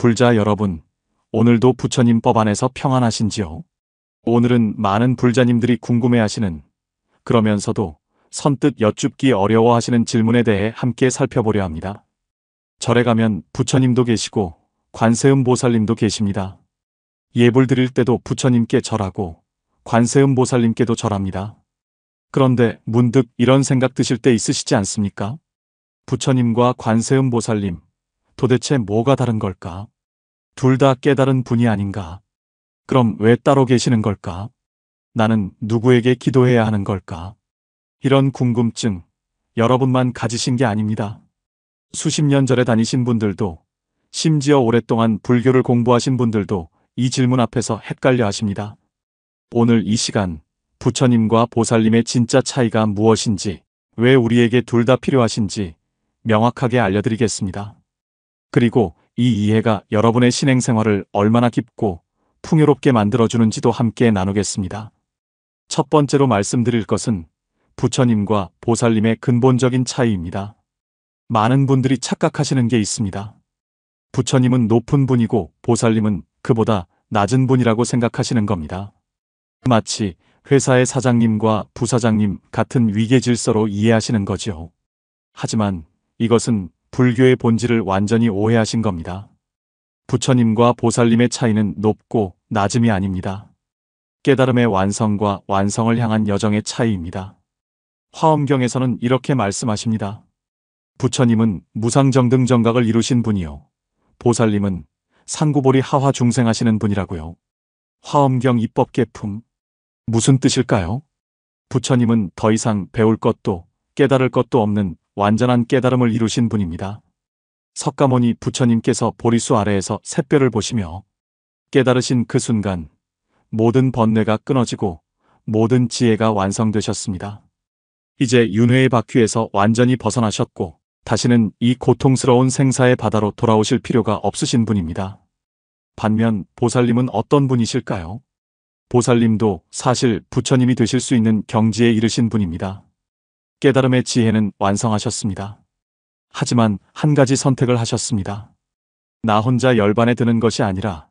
불자 여러분, 오늘도 부처님 법 안에서 평안하신지요? 오늘은 많은 불자님들이 궁금해하시는, 그러면서도 선뜻 여쭙기 어려워하시는 질문에 대해 함께 살펴보려 합니다. 절에 가면 부처님도 계시고 관세음 보살님도 계십니다. 예불 드릴 때도 부처님께 절하고 관세음 보살님께도 절합니다. 그런데 문득 이런 생각 드실 때 있으시지 않습니까? 부처님과 관세음 보살님, 도대체 뭐가 다른 걸까? 둘 다 깨달은 분이 아닌가? 그럼 왜 따로 계시는 걸까? 나는 누구에게 기도해야 하는 걸까? 이런 궁금증, 여러분만 가지신 게 아닙니다. 수십 년 절에 다니신 분들도, 심지어 오랫동안 불교를 공부하신 분들도 이 질문 앞에서 헷갈려 하십니다. 오늘 이 시간, 부처님과 보살님의 진짜 차이가 무엇인지, 왜 우리에게 둘 다 필요하신지 명확하게 알려드리겠습니다. 그리고 이 이해가 여러분의 신행생활을 얼마나 깊고 풍요롭게 만들어주는지도 함께 나누겠습니다. 첫 번째로 말씀드릴 것은 부처님과 보살님의 근본적인 차이입니다. 많은 분들이 착각하시는 게 있습니다. 부처님은 높은 분이고 보살님은 그보다 낮은 분이라고 생각하시는 겁니다. 마치 회사의 사장님과 부사장님 같은 위계 질서로 이해하시는 거죠. 하지만 이것은 불교의 본질을 완전히 오해하신 겁니다. 부처님과 보살님의 차이는 높고 낮음이 아닙니다. 깨달음의 완성과 완성을 향한 여정의 차이입니다. 화엄경에서는 이렇게 말씀하십니다. 부처님은 무상정등 정각을 이루신 분이요, 보살님은 상구보리 하화 중생하시는 분이라고요. 화엄경 입법계품, 무슨 뜻일까요? 부처님은 더 이상 배울 것도 깨달을 것도 없는 완전한 깨달음을 이루신 분입니다. 석가모니 부처님께서 보리수 아래에서 샛별을 보시며 깨달으신 그 순간 모든 번뇌가 끊어지고 모든 지혜가 완성되셨습니다. 이제 윤회의 바퀴에서 완전히 벗어나셨고 다시는 이 고통스러운 생사의 바다로 돌아오실 필요가 없으신 분입니다. 반면 보살님은 어떤 분이실까요? 보살님도 사실 부처님이 되실 수 있는 경지에 이르신 분입니다. 깨달음의 지혜는 완성하셨습니다. 하지만 한 가지 선택을 하셨습니다. 나 혼자 열반에 드는 것이 아니라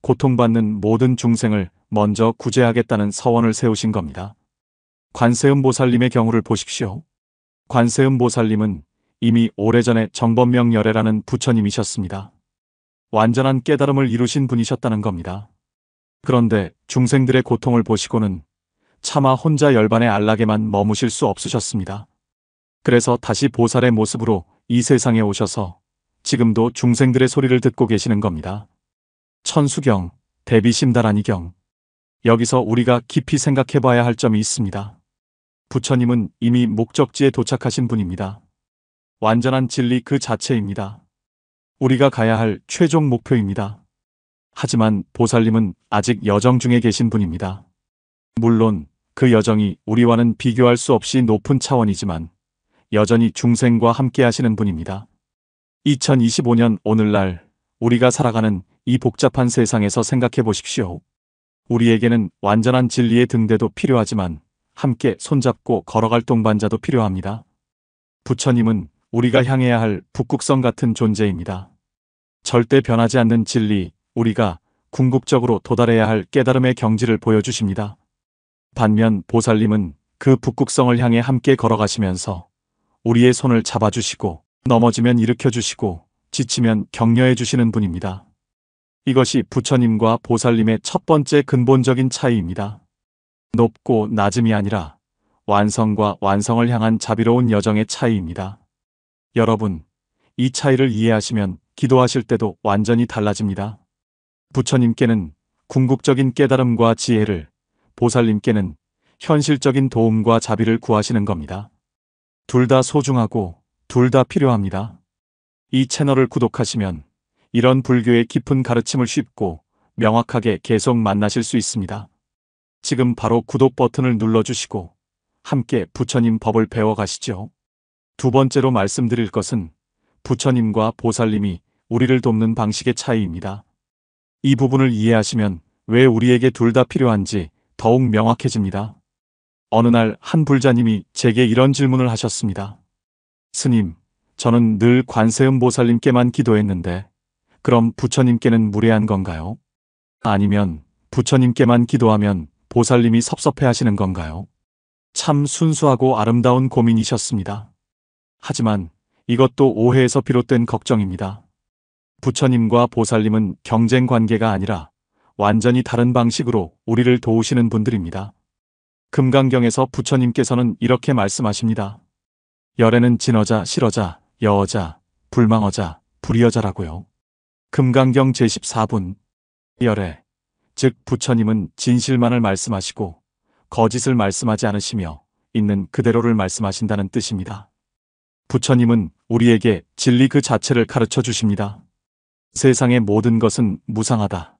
고통받는 모든 중생을 먼저 구제하겠다는 서원을 세우신 겁니다. 관세음 보살님의 경우를 보십시오. 관세음 보살님은 이미 오래전에 정법명열애라는 부처님이셨습니다. 완전한 깨달음을 이루신 분이셨다는 겁니다. 그런데 중생들의 고통을 보시고는 차마 혼자 열반의 안락에만 머무실 수 없으셨습니다. 그래서 다시 보살의 모습으로 이 세상에 오셔서 지금도 중생들의 소리를 듣고 계시는 겁니다. 천수경, 대비심다라니경. 여기서 우리가 깊이 생각해 봐야 할 점이 있습니다. 부처님은 이미 목적지에 도착하신 분입니다. 완전한 진리 그 자체입니다. 우리가 가야 할 최종 목표입니다. 하지만 보살님은 아직 여정 중에 계신 분입니다. 물론 그 여정이 우리와는 비교할 수 없이 높은 차원이지만 여전히 중생과 함께 하시는 분입니다. 2025년 오늘날 우리가 살아가는 이 복잡한 세상에서 생각해 보십시오. 우리에게는 완전한 진리의 등대도 필요하지만 함께 손잡고 걸어갈 동반자도 필요합니다. 부처님은 우리가 향해야 할 북극성 같은 존재입니다. 절대 변하지 않는 진리, 우리가 궁극적으로 도달해야 할 깨달음의 경지를 보여주십니다. 반면 보살님은 그 북극성을 향해 함께 걸어가시면서 우리의 손을 잡아주시고 넘어지면 일으켜주시고 지치면 격려해 주시는 분입니다. 이것이 부처님과 보살님의 첫 번째 근본적인 차이입니다. 높고 낮음이 아니라 완성과 완성을 향한 자비로운 여정의 차이입니다. 여러분, 이 차이를 이해하시면 기도하실 때도 완전히 달라집니다. 부처님께는 궁극적인 깨달음과 지혜를, 보살님께는 현실적인 도움과 자비를 구하시는 겁니다. 둘 다 소중하고 둘 다 필요합니다. 이 채널을 구독하시면 이런 불교의 깊은 가르침을 쉽고 명확하게 계속 만나실 수 있습니다. 지금 바로 구독 버튼을 눌러주시고 함께 부처님 법을 배워가시죠. 두 번째로 말씀드릴 것은 부처님과 보살님이 우리를 돕는 방식의 차이입니다. 이 부분을 이해하시면 왜 우리에게 둘 다 필요한지 더욱 명확해집니다. 어느 날 한 불자님이 제게 이런 질문을 하셨습니다. 스님, 저는 늘 관세음 보살님께만 기도했는데 그럼 부처님께는 무례한 건가요? 아니면 부처님께만 기도하면 보살님이 섭섭해 하시는 건가요? 참 순수하고 아름다운 고민이셨습니다. 하지만 이것도 오해에서 비롯된 걱정입니다. 부처님과 보살님은 경쟁 관계가 아니라 완전히 다른 방식으로 우리를 도우시는 분들입니다. 금강경에서 부처님께서는 이렇게 말씀하십니다. 열애는 진어자, 실어자, 여어자, 불망어자, 불이어자라고요. 금강경 제14분. 열애, 즉 부처님은 진실만을 말씀하시고 거짓을 말씀하지 않으시며 있는 그대로를 말씀하신다는 뜻입니다. 부처님은 우리에게 진리 그 자체를 가르쳐 주십니다. 세상의 모든 것은 무상하다.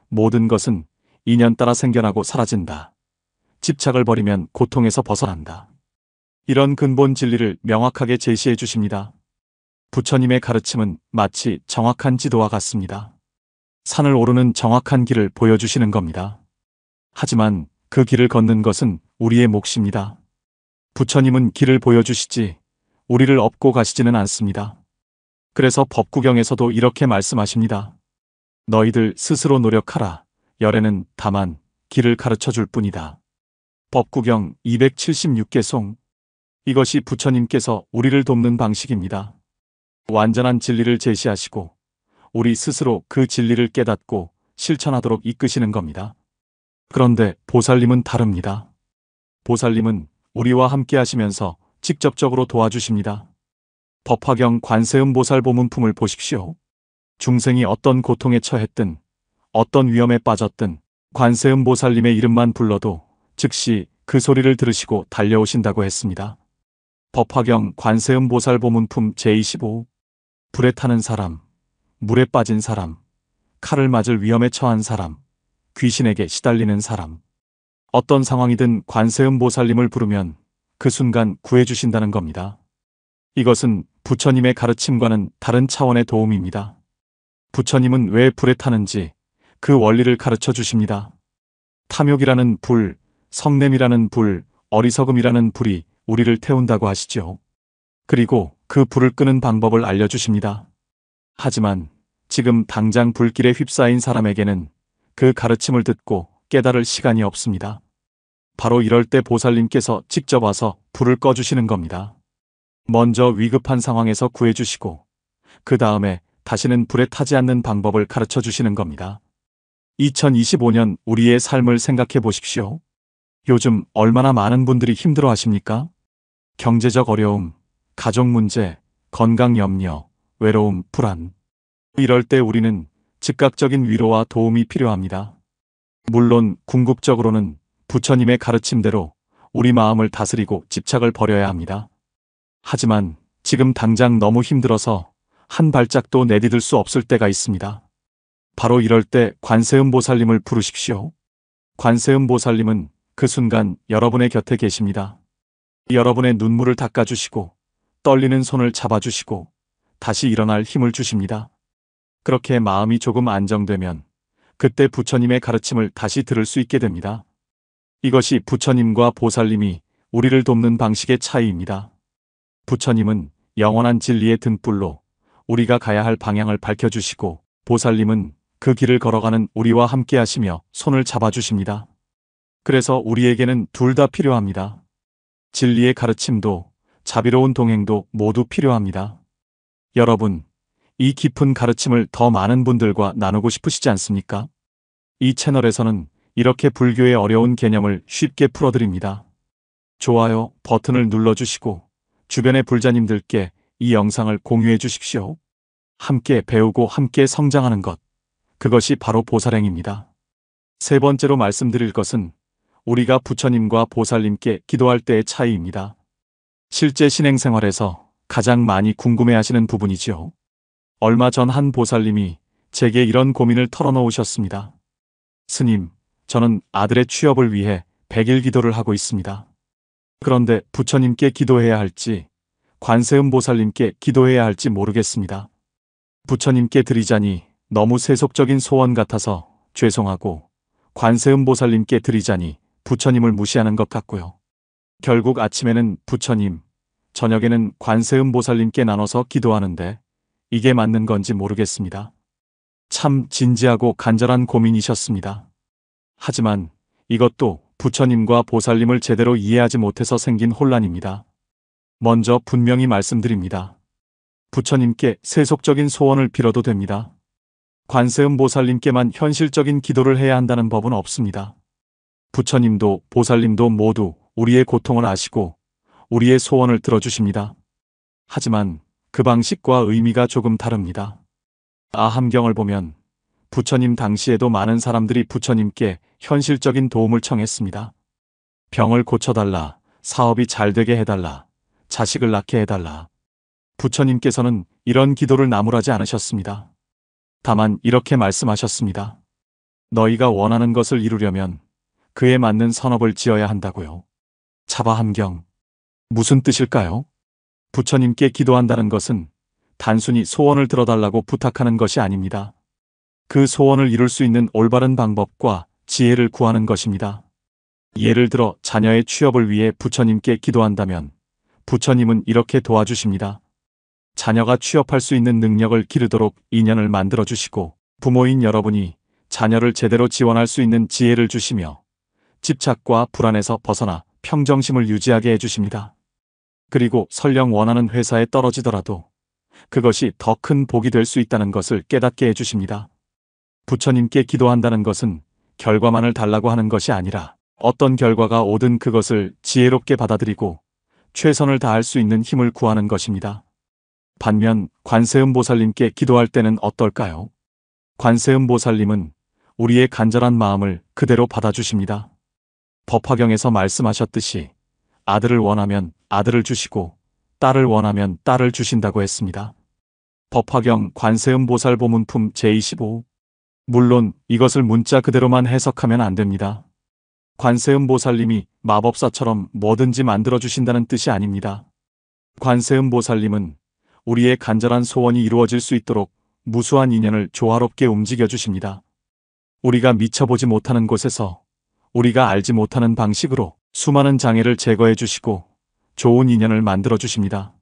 모든 것은 인연 따라 생겨나고 사라진다. 집착을 버리면 고통에서 벗어난다. 이런 근본 진리를 명확하게 제시해 주십니다. 부처님의 가르침은 마치 정확한 지도와 같습니다. 산을 오르는 정확한 길을 보여주시는 겁니다. 하지만 그 길을 걷는 것은 우리의 몫입니다. 부처님은 길을 보여주시지 우리를 업고 가시지는 않습니다. 그래서 법구경에서도 이렇게 말씀하십니다. 너희들 스스로 노력하라. 열애는 다만 길을 가르쳐 줄 뿐이다. 법구경 276개송. 이것이 부처님께서 우리를 돕는 방식입니다. 완전한 진리를 제시하시고 우리 스스로 그 진리를 깨닫고 실천하도록 이끄시는 겁니다. 그런데 보살님은 다릅니다. 보살님은 우리와 함께 하시면서 직접적으로 도와주십니다. 법화경 관세음보살 보문품을 보십시오. 중생이 어떤 고통에 처했든 어떤 위험에 빠졌든 관세음보살님의 이름만 불러도 즉시 그 소리를 들으시고 달려오신다고 했습니다. 법화경 관세음보살 보문품 제25. 불에 타는 사람, 물에 빠진 사람, 칼을 맞을 위험에 처한 사람, 귀신에게 시달리는 사람. 어떤 상황이든 관세음보살님을 부르면 그 순간 구해주신다는 겁니다. 이것은 부처님의 가르침과는 다른 차원의 도움입니다. 부처님은 왜 불에 타는지 그 원리를 가르쳐 주십니다. 탐욕이라는 불, 성냄이라는 불, 어리석음이라는 불이 우리를 태운다고 하시죠. 그리고 그 불을 끄는 방법을 알려주십니다. 하지만 지금 당장 불길에 휩싸인 사람에게는 그 가르침을 듣고 깨달을 시간이 없습니다. 바로 이럴 때 보살님께서 직접 와서 불을 꺼주시는 겁니다. 먼저 위급한 상황에서 구해주시고 그 다음에 다시는 불에 타지 않는 방법을 가르쳐 주시는 겁니다. 2025년 우리의 삶을 생각해 보십시오. 요즘 얼마나 많은 분들이 힘들어 하십니까? 경제적 어려움, 가족 문제, 건강 염려, 외로움, 불안. 이럴 때 우리는 즉각적인 위로와 도움이 필요합니다. 물론 궁극적으로는 부처님의 가르침대로 우리 마음을 다스리고 집착을 버려야 합니다. 하지만 지금 당장 너무 힘들어서 한 발짝도 내디딜 수 없을 때가 있습니다. 바로 이럴 때 관세음보살님을 부르십시오. 관세음보살님은 그 순간 여러분의 곁에 계십니다. 여러분의 눈물을 닦아주시고 떨리는 손을 잡아주시고 다시 일어날 힘을 주십니다. 그렇게 마음이 조금 안정되면 그때 부처님의 가르침을 다시 들을 수 있게 됩니다. 이것이 부처님과 보살님이 우리를 돕는 방식의 차이입니다. 부처님은 영원한 진리의 등불로 우리가 가야 할 방향을 밝혀주시고 보살님은 그 길을 걸어가는 우리와 함께 하시며 손을 잡아주십니다. 그래서 우리에게는 둘 다 필요합니다. 진리의 가르침도 자비로운 동행도 모두 필요합니다. 여러분, 이 깊은 가르침을 더 많은 분들과 나누고 싶으시지 않습니까? 이 채널에서는 이렇게 불교의 어려운 개념을 쉽게 풀어드립니다. 좋아요 버튼을 눌러주시고 주변의 불자님들께 이 영상을 공유해 주십시오. 함께 배우고 함께 성장하는 것, 그것이 바로 보살행입니다. 세 번째로 말씀드릴 것은 우리가 부처님과 보살님께 기도할 때의 차이입니다. 실제 신행생활에서 가장 많이 궁금해하시는 부분이지요. 얼마 전 한 보살님이 제게 이런 고민을 털어놓으셨습니다. 스님, 저는 아들의 취업을 위해 100일 기도를 하고 있습니다. 그런데 부처님께 기도해야 할지 관세음보살님께 기도해야 할지 모르겠습니다. 부처님께 드리자니 너무 세속적인 소원 같아서 죄송하고 관세음보살님께 드리자니 부처님을 무시하는 것 같고요. 결국 아침에는 부처님, 저녁에는 관세음보살님께 나눠서 기도하는데 이게 맞는 건지 모르겠습니다. 참 진지하고 간절한 고민이셨습니다. 하지만 이것도 부처님과 보살님을 제대로 이해하지 못해서 생긴 혼란입니다. 먼저 분명히 말씀드립니다. 부처님께 세속적인 소원을 빌어도 됩니다. 관세음 보살님께만 현실적인 기도를 해야 한다는 법은 없습니다. 부처님도 보살님도 모두 우리의 고통을 아시고 우리의 소원을 들어주십니다. 하지만 그 방식과 의미가 조금 다릅니다. 아함경을 보면 부처님 당시에도 많은 사람들이 부처님께 현실적인 도움을 청했습니다. 병을 고쳐달라, 사업이 잘 되게 해달라, 자식을 낳게 해달라. 부처님께서는 이런 기도를 나무라지 않으셨습니다. 다만 이렇게 말씀하셨습니다. 너희가 원하는 것을 이루려면 그에 맞는 선업을 지어야 한다고요. 차바함경. 무슨 뜻일까요? 부처님께 기도한다는 것은 단순히 소원을 들어달라고 부탁하는 것이 아닙니다. 그 소원을 이룰 수 있는 올바른 방법과 지혜를 구하는 것입니다. 예를 들어 자녀의 취업을 위해 부처님께 기도한다면 부처님은 이렇게 도와주십니다. 자녀가 취업할 수 있는 능력을 기르도록 인연을 만들어 주시고 부모인 여러분이 자녀를 제대로 지원할 수 있는 지혜를 주시며 집착과 불안에서 벗어나 평정심을 유지하게 해주십니다. 그리고 설령 원하는 회사에 떨어지더라도 그것이 더 큰 복이 될 수 있다는 것을 깨닫게 해주십니다. 부처님께 기도한다는 것은 결과만을 달라고 하는 것이 아니라 어떤 결과가 오든 그것을 지혜롭게 받아들이고 최선을 다할 수 있는 힘을 구하는 것입니다. 반면 관세음 보살님께 기도할 때는 어떨까요? 관세음 보살님은 우리의 간절한 마음을 그대로 받아주십니다. 법화경에서 말씀하셨듯이 아들을 원하면 아들을 주시고 딸을 원하면 딸을 주신다고 했습니다. 법화경 관세음 보살 보문품 제25. 물론 이것을 문자 그대로만 해석하면 안 됩니다. 관세음 보살님이 마법사처럼 뭐든지 만들어 주신다는 뜻이 아닙니다. 관세음 보살님은 우리의 간절한 소원이 이루어질 수 있도록 무수한 인연을 조화롭게 움직여 주십니다. 우리가 미쳐보지 못하는 곳에서 우리가 알지 못하는 방식으로 수많은 장애를 제거해 주시고 좋은 인연을 만들어 주십니다.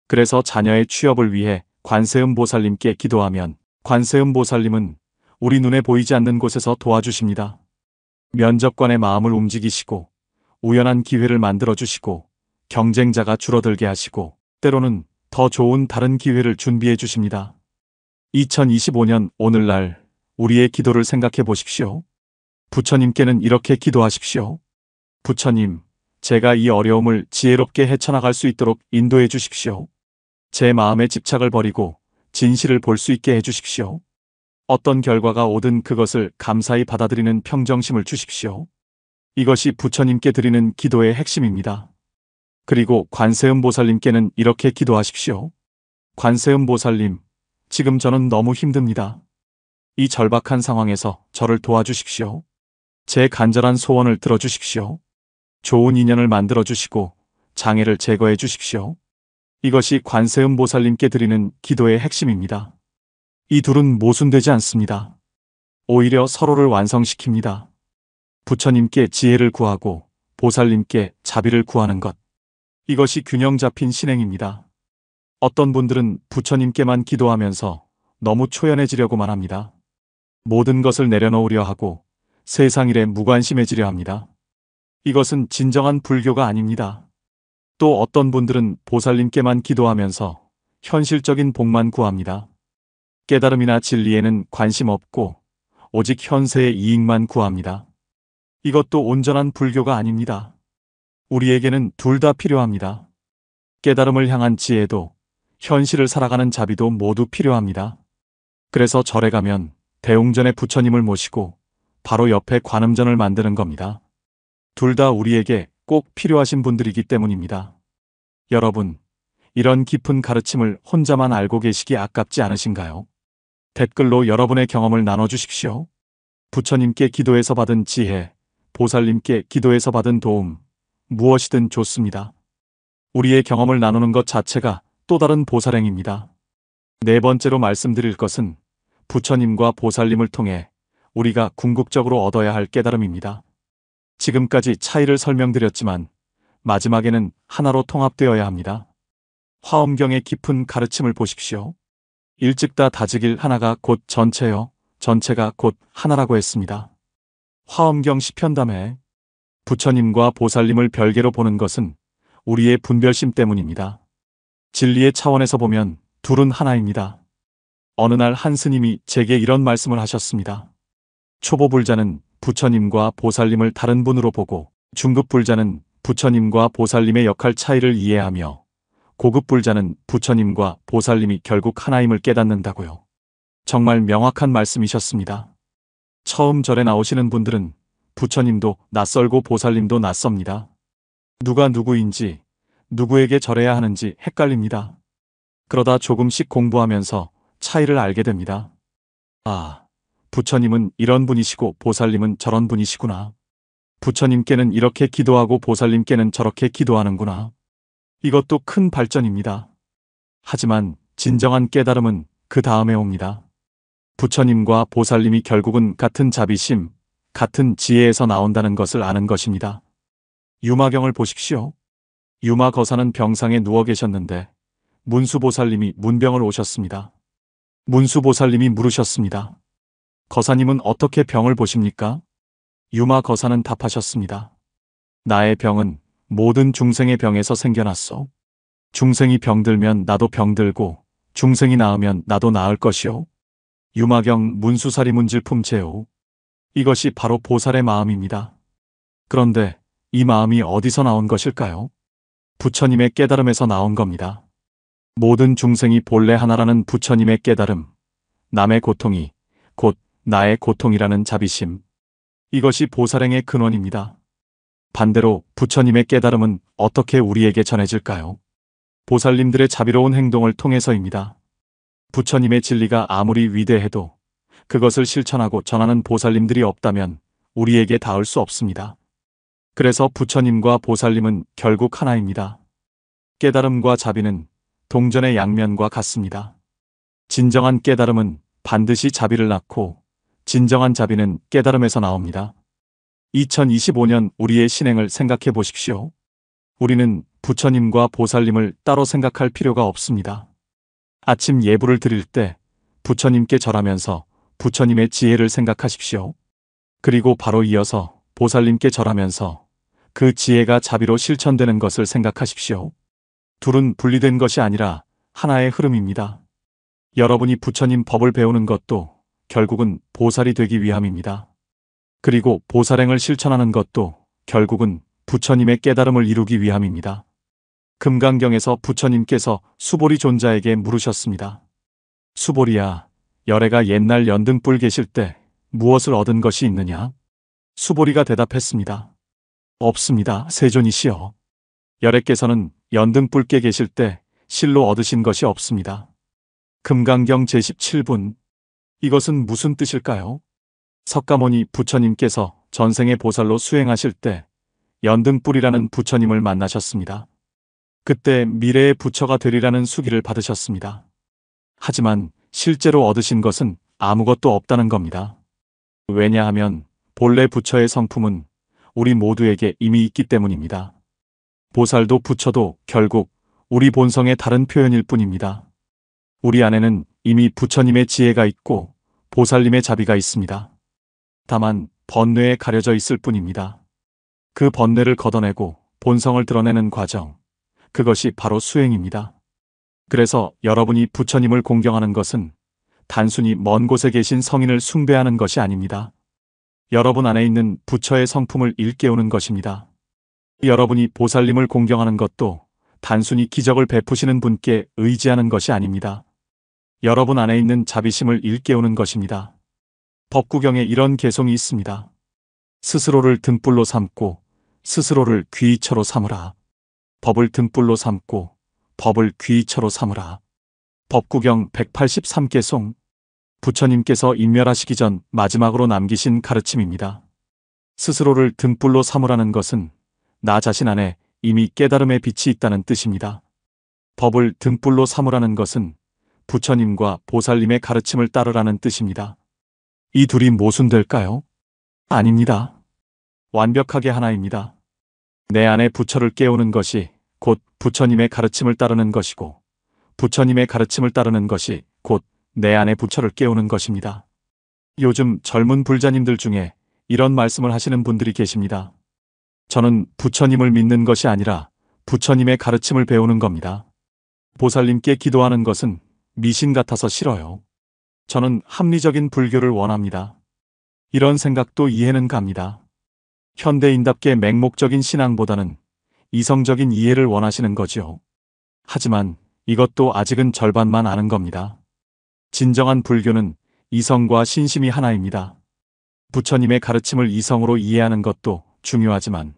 그래서 자녀의 취업을 위해 관세음 보살님께 기도하면 관세음 보살님은 우리 눈에 보이지 않는 곳에서 도와주십니다. 면접관의 마음을 움직이시고 우연한 기회를 만들어 주시고 경쟁자가 줄어들게 하시고 때로는 더 좋은 다른 기회를 준비해 주십니다. 2025년 오늘날 우리의 기도를 생각해 보십시오. 부처님께는 이렇게 기도하십시오. 부처님, 제가 이 어려움을 지혜롭게 헤쳐나갈 수 있도록 인도해 주십시오. 제 마음의 집착을 버리고 진실을 볼 수 있게 해 주십시오. 어떤 결과가 오든 그것을 감사히 받아들이는 평정심을 주십시오. 이것이 부처님께 드리는 기도의 핵심입니다. 그리고 관세음 보살님께는 이렇게 기도하십시오. 관세음 보살님, 지금 저는 너무 힘듭니다. 이 절박한 상황에서 저를 도와주십시오. 제 간절한 소원을 들어주십시오. 좋은 인연을 만들어 주시고 장애를 제거해 주십시오. 이것이 관세음 보살님께 드리는 기도의 핵심입니다. 이 둘은 모순되지 않습니다. 오히려 서로를 완성시킵니다. 부처님께 지혜를 구하고 보살님께 자비를 구하는 것. 이것이 균형 잡힌 신행입니다. 어떤 분들은 부처님께만 기도하면서 너무 초연해지려고만 합니다. 모든 것을 내려놓으려 하고 세상 일에 무관심해지려 합니다. 이것은 진정한 불교가 아닙니다. 또 어떤 분들은 보살님께만 기도하면서 현실적인 복만 구합니다. 깨달음이나 진리에는 관심 없고 오직 현세의 이익만 구합니다. 이것도 온전한 불교가 아닙니다. 우리에게는 둘 다 필요합니다. 깨달음을 향한 지혜도 현실을 살아가는 자비도 모두 필요합니다. 그래서 절에 가면 대웅전에 부처님을 모시고 바로 옆에 관음전을 만드는 겁니다. 둘 다 우리에게 꼭 필요하신 분들이기 때문입니다. 여러분, 이런 깊은 가르침을 혼자만 알고 계시기 아깝지 않으신가요? 댓글로 여러분의 경험을 나눠주십시오. 부처님께 기도해서 받은 지혜, 보살님께 기도해서 받은 도움, 무엇이든 좋습니다. 우리의 경험을 나누는 것 자체가 또 다른 보살행입니다. 네 번째로 말씀드릴 것은 부처님과 보살님을 통해 우리가 궁극적으로 얻어야 할 깨달음입니다. 지금까지 차이를 설명드렸지만 마지막에는 하나로 통합되어야 합니다. 화엄경의 깊은 가르침을 보십시오. 일찍 다지길 하나가 곧 전체요, 전체가 곧 하나라고 했습니다. 화엄경 시편담에 부처님과 보살님을 별개로 보는 것은 우리의 분별심 때문입니다. 진리의 차원에서 보면 둘은 하나입니다. 어느 날 한 스님이 제게 이런 말씀을 하셨습니다. 초보불자는 부처님과 보살님을 다른 분으로 보고, 중급불자는 부처님과 보살님의 역할 차이를 이해하며, 고급불자는 부처님과 보살님이 결국 하나임을 깨닫는다고요. 정말 명확한 말씀이셨습니다. 처음 절에 나오시는 분들은 부처님도 낯설고 보살님도 낯섭니다. 누가 누구인지, 누구에게 절해야 하는지 헷갈립니다. 그러다 조금씩 공부하면서 차이를 알게 됩니다. 아, 부처님은 이런 분이시고 보살님은 저런 분이시구나. 부처님께는 이렇게 기도하고 보살님께는 저렇게 기도하는구나. 이것도 큰 발전입니다. 하지만 진정한 깨달음은 그 다음에 옵니다. 부처님과 보살님이 결국은 같은 자비심, 같은 지혜에서 나온다는 것을 아는 것입니다. 유마경을 보십시오. 유마거사는 병상에 누워 계셨는데 문수보살님이 문병을 오셨습니다. 문수보살님이 물으셨습니다. 거사님은 어떻게 병을 보십니까? 유마거사는 답하셨습니다. 나의 병은 모든 중생의 병에서 생겨났소. 중생이 병들면 나도 병들고 중생이 나으면 나도 나을 것이오. 유마경 문수사리 문질품체오. 이것이 바로 보살의 마음입니다. 그런데 이 마음이 어디서 나온 것일까요? 부처님의 깨달음에서 나온 겁니다. 모든 중생이 본래 하나라는 부처님의 깨달음, 남의 고통이 곧 나의 고통이라는 자비심, 이것이 보살행의 근원입니다. 반대로 부처님의 깨달음은 어떻게 우리에게 전해질까요? 보살님들의 자비로운 행동을 통해서입니다. 부처님의 진리가 아무리 위대해도 그것을 실천하고 전하는 보살님들이 없다면 우리에게 닿을 수 없습니다. 그래서 부처님과 보살님은 결국 하나입니다. 깨달음과 자비는 동전의 양면과 같습니다. 진정한 깨달음은 반드시 자비를 낳고 진정한 자비는 깨달음에서 나옵니다. 2025년 우리의 신행을 생각해 보십시오. 우리는 부처님과 보살님을 따로 생각할 필요가 없습니다. 아침 예불을 드릴 때 부처님께 절하면서 부처님의 지혜를 생각하십시오. 그리고 바로 이어서 보살님께 절하면서 그 지혜가 자비로 실천되는 것을 생각하십시오. 둘은 분리된 것이 아니라 하나의 흐름입니다. 여러분이 부처님 법을 배우는 것도 결국은 보살이 되기 위함입니다. 그리고 보살행을 실천하는 것도 결국은 부처님의 깨달음을 이루기 위함입니다. 금강경에서 부처님께서 수보리 존자에게 물으셨습니다. 수보리야, 열애가 옛날 연등불 계실 때 무엇을 얻은 것이 있느냐? 수보리가 대답했습니다. 없습니다, 세존이시여. 열애께서는 연등불께 계실 때 실로 얻으신 것이 없습니다. 금강경 제17분. 이것은 무슨 뜻일까요? 석가모니 부처님께서 전생의 보살로 수행하실 때 연등불이라는 부처님을 만나셨습니다. 그때 미래의 부처가 되리라는 수기를 받으셨습니다. 하지만 실제로 얻으신 것은 아무것도 없다는 겁니다. 왜냐하면 본래 부처의 성품은 우리 모두에게 이미 있기 때문입니다. 보살도 부처도 결국 우리 본성의 다른 표현일 뿐입니다. 우리 안에는 이미 부처님의 지혜가 있고 보살님의 자비가 있습니다. 다만 번뇌에 가려져 있을 뿐입니다. 그 번뇌를 걷어내고 본성을 드러내는 과정, 그것이 바로 수행입니다. 그래서 여러분이 부처님을 공경하는 것은 단순히 먼 곳에 계신 성인을 숭배하는 것이 아닙니다. 여러분 안에 있는 부처의 성품을 일깨우는 것입니다. 여러분이 보살님을 공경하는 것도 단순히 기적을 베푸시는 분께 의지하는 것이 아닙니다. 여러분 안에 있는 자비심을 일깨우는 것입니다. 법구경에 이런 개송이 있습니다. 스스로를 등불로 삼고 스스로를 귀처로 삼으라. 법을 등불로 삼고 법을 귀처로 삼으라. 법구경 183개송. 부처님께서 인멸하시기 전 마지막으로 남기신 가르침입니다. 스스로를 등불로 삼으라는 것은 나 자신 안에 이미 깨달음의 빛이 있다는 뜻입니다. 법을 등불로 삼으라는 것은 부처님과 보살님의 가르침을 따르라는 뜻입니다. 이 둘이 모순될까요? 아닙니다. 완벽하게 하나입니다. 내 안에 부처를 깨우는 것이 곧 부처님의 가르침을 따르는 것이고, 부처님의 가르침을 따르는 것이 곧 내 안의 부처를 깨우는 것입니다. 요즘 젊은 불자님들 중에 이런 말씀을 하시는 분들이 계십니다. 저는 부처님을 믿는 것이 아니라 부처님의 가르침을 배우는 겁니다. 보살님께 기도하는 것은 미신 같아서 싫어요. 저는 합리적인 불교를 원합니다. 이런 생각도 이해는 갑니다. 현대인답게 맹목적인 신앙보다는 이성적인 이해를 원하시는 거지요. 하지만 이것도 아직은 절반만 아는 겁니다. 진정한 불교는 이성과 신심이 하나입니다. 부처님의 가르침을 이성으로 이해하는 것도 중요하지만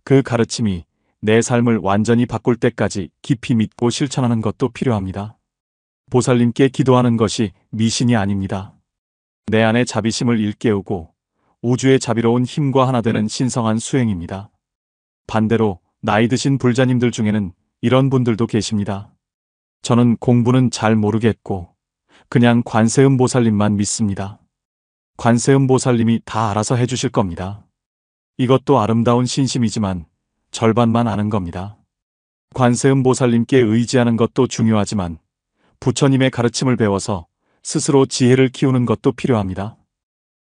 그 가르침이 내 삶을 완전히 바꿀 때까지 깊이 믿고 실천하는 것도 필요합니다. 보살님께 기도하는 것이 미신이 아닙니다. 내 안의 자비심을 일깨우고 우주의 자비로운 힘과 하나 되는 신성한 수행입니다. 반대로 나이 드신 불자님들 중에는 이런 분들도 계십니다. 저는 공부는 잘 모르겠고 그냥 관세음 보살님만 믿습니다. 관세음 보살님이 다 알아서 해주실 겁니다. 이것도 아름다운 신심이지만 절반만 아는 겁니다. 관세음 보살님께 의지하는 것도 중요하지만 부처님의 가르침을 배워서 스스로 지혜를 키우는 것도 필요합니다.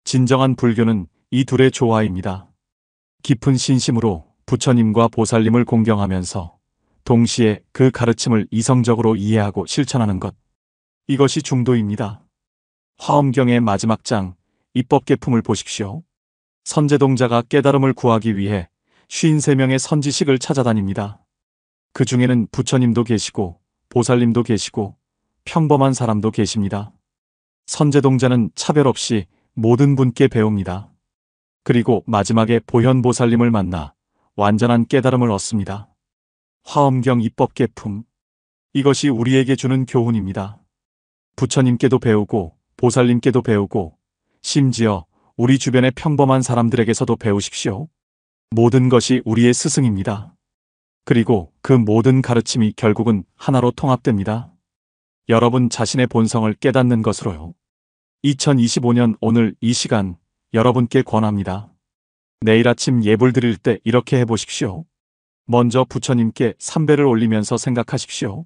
진정한 불교는 이 둘의 조화입니다. 깊은 신심으로 부처님과 보살님을 공경하면서 동시에 그 가르침을 이성적으로 이해하고 실천하는 것. 이것이 중도입니다. 화엄경의 마지막 장, 입법계품을 보십시오. 선제동자가 깨달음을 구하기 위해 53명의 선지식을 찾아다닙니다. 그 중에는 부처님도 계시고 보살님도 계시고 평범한 사람도 계십니다. 선제동자는 차별 없이 모든 분께 배웁니다. 그리고 마지막에 보현보살님을 만나 완전한 깨달음을 얻습니다. 화엄경 입법계품. 이것이 우리에게 주는 교훈입니다. 부처님께도 배우고 보살님께도 배우고 심지어 우리 주변의 평범한 사람들에게서도 배우십시오. 모든 것이 우리의 스승입니다. 그리고 그 모든 가르침이 결국은 하나로 통합됩니다. 여러분 자신의 본성을 깨닫는 것으로요. 2025년 오늘 이 시간 여러분께 권합니다. 내일 아침 예불 드릴 때 이렇게 해보십시오. 먼저 부처님께 삼배를 올리면서 생각하십시오.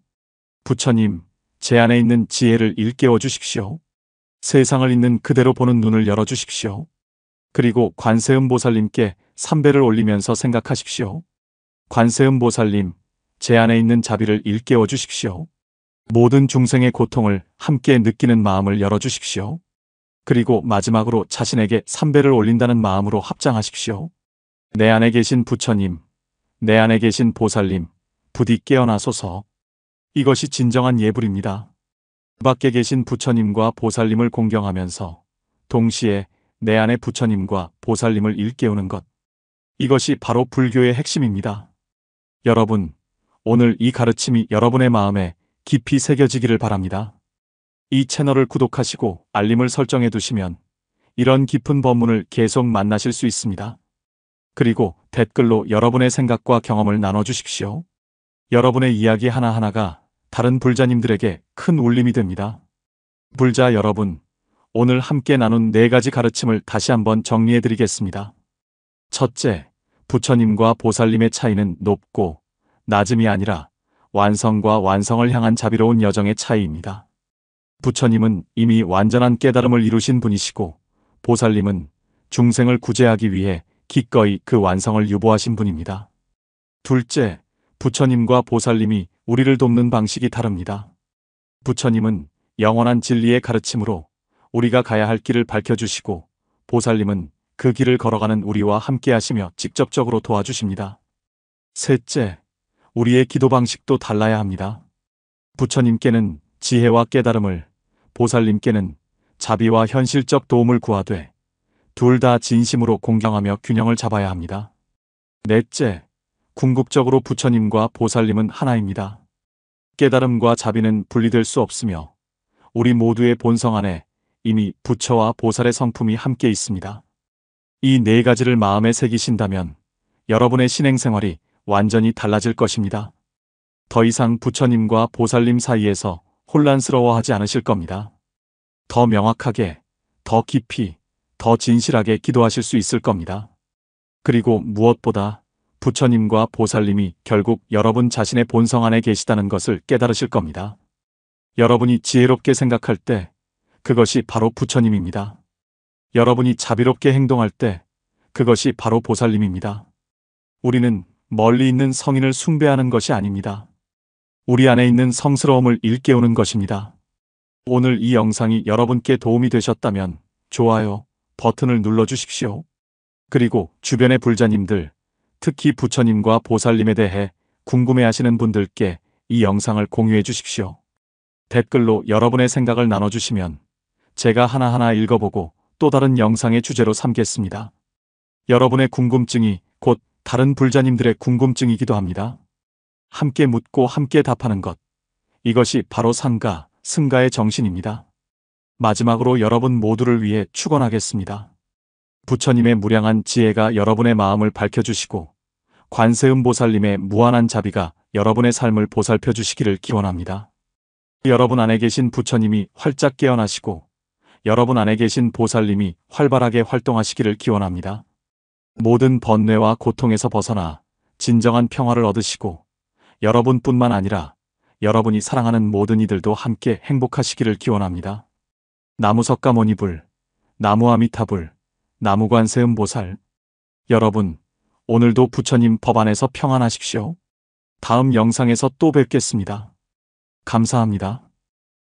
부처님, 제 안에 있는 지혜를 일깨워 주십시오. 세상을 있는 그대로 보는 눈을 열어주십시오. 그리고 관세음 보살님께 삼배를 올리면서 생각하십시오. 관세음 보살님, 제 안에 있는 자비를 일깨워 주십시오. 모든 중생의 고통을 함께 느끼는 마음을 열어주십시오. 그리고 마지막으로 자신에게 삼배를 올린다는 마음으로 합장하십시오. 내 안에 계신 부처님, 내 안에 계신 보살님, 부디 깨어나소서. 이것이 진정한 예불입니다. 밖에 계신 부처님과 보살님을 공경하면서 동시에 내 안에 부처님과 보살님을 일깨우는 것. 이것이 바로 불교의 핵심입니다. 여러분, 오늘 이 가르침이 여러분의 마음에 깊이 새겨지기를 바랍니다. 이 채널을 구독하시고 알림을 설정해 두시면 이런 깊은 법문을 계속 만나실 수 있습니다. 그리고 댓글로 여러분의 생각과 경험을 나눠주십시오. 여러분의 이야기 하나하나가 다른 불자님들에게 큰 울림이 됩니다. 불자 여러분, 오늘 함께 나눈 4가지 가르침을 다시 한번 정리해 드리겠습니다. 첫째, 부처님과 보살님의 차이는 높고 낮음이 아니라 완성과 완성을 향한 자비로운 여정의 차이입니다. 부처님은 이미 완전한 깨달음을 이루신 분이시고 보살님은 중생을 구제하기 위해 기꺼이 그 완성을 유보하신 분입니다. 둘째, 부처님과 보살님이 우리를 돕는 방식이 다릅니다. 부처님은 영원한 진리의 가르침으로 우리가 가야 할 길을 밝혀주시고 보살님은 그 길을 걸어가는 우리와 함께 하시며 직접적으로 도와주십니다. 셋째, 우리의 기도 방식도 달라야 합니다. 부처님께는 지혜와 깨달음을, 보살님께는 자비와 현실적 도움을 구하되 둘 다 진심으로 공경하며 균형을 잡아야 합니다. 넷째, 궁극적으로 부처님과 보살님은 하나입니다. 깨달음과 자비는 분리될 수 없으며 우리 모두의 본성 안에 이미 부처와 보살의 성품이 함께 있습니다. 이 4가지를 마음에 새기신다면 여러분의 신행생활이 완전히 달라질 것입니다. 더 이상 부처님과 보살님 사이에서 혼란스러워하지 않으실 겁니다. 더 명확하게, 더 깊이, 더 진실하게 기도하실 수 있을 겁니다. 그리고 무엇보다 부처님과 보살님이 결국 여러분 자신의 본성 안에 계시다는 것을 깨달으실 겁니다. 여러분이 지혜롭게 생각할 때 그것이 바로 부처님입니다. 여러분이 자비롭게 행동할 때 그것이 바로 보살님입니다. 우리는 멀리 있는 성인을 숭배하는 것이 아닙니다. 우리 안에 있는 성스러움을 일깨우는 것입니다. 오늘 이 영상이 여러분께 도움이 되셨다면 좋아요 버튼을 눌러주십시오. 그리고 주변의 불자님들, 특히 부처님과 보살님에 대해 궁금해하시는 분들께 이 영상을 공유해 주십시오. 댓글로 여러분의 생각을 나눠주시면 제가 하나하나 읽어보고 또 다른 영상의 주제로 삼겠습니다. 여러분의 궁금증이 곧 다른 불자님들의 궁금증이기도 합니다. 함께 묻고 함께 답하는 것. 이것이 바로 상가, 승가의 정신입니다. 마지막으로 여러분 모두를 위해 축원하겠습니다. 부처님의 무량한 지혜가 여러분의 마음을 밝혀주시고 관세음보살님의 무한한 자비가 여러분의 삶을 보살펴 주시기를 기원합니다. 여러분 안에 계신 부처님이 활짝 깨어나시고 여러분 안에 계신 보살님이 활발하게 활동하시기를 기원합니다. 모든 번뇌와 고통에서 벗어나 진정한 평화를 얻으시고 여러분뿐만 아니라 여러분이 사랑하는 모든 이들도 함께 행복하시기를 기원합니다. 나무석가모니불, 나무아미타불, 나무관세음보살. 여러분, 오늘도 부처님 법 안에서 평안하십시오. 다음 영상에서 또 뵙겠습니다. 감사합니다.